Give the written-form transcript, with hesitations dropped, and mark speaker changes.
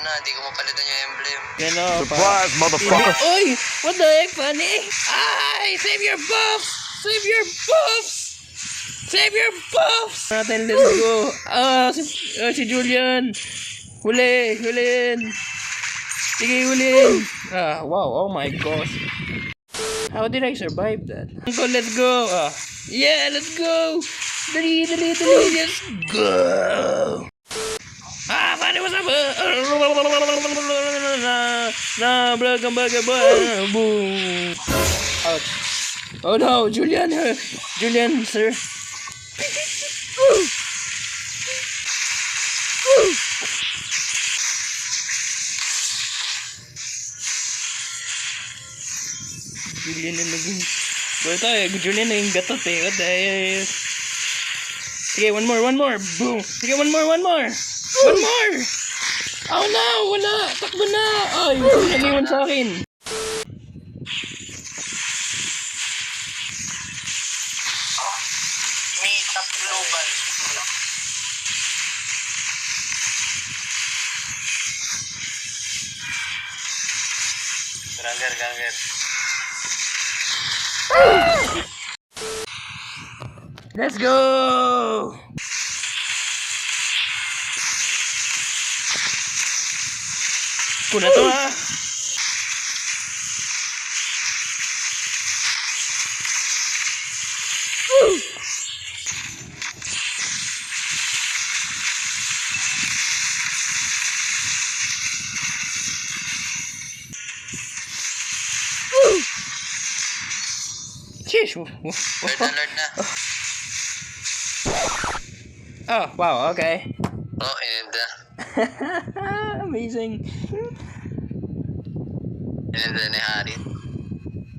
Speaker 1: na, di ko mapalitan yung emblem.
Speaker 2: Gano,
Speaker 3: Surprise, motherfucker!
Speaker 2: Oy! What the heck, Fanny? Ay! Save your buffs! Save your buffs! Save your buffs! Natin, let's go. Si Julian. Huliin. Sige, huliin. Wow, oh my gosh. How did I survive that? Uncle, let's go. Yeah, let's go. Dali, let's go. Fanny, what's up? Boom. Ouch. Oh no, Julian, sir. Julian na naging... Julian na yung gatot eh. What the hell? Sige, one more. Boom. Sige, one more. One more! Oh no! Wala! Takbo na! Ay, nag-iwan sa akin.
Speaker 1: Meet up global. Ganger.
Speaker 2: Let's go! Kuna to ha? Sheesh!
Speaker 1: Lord na.
Speaker 2: Oh, wow, okay.
Speaker 1: Oh, inenda.
Speaker 2: Amazing.
Speaker 1: Inenda ni Harit.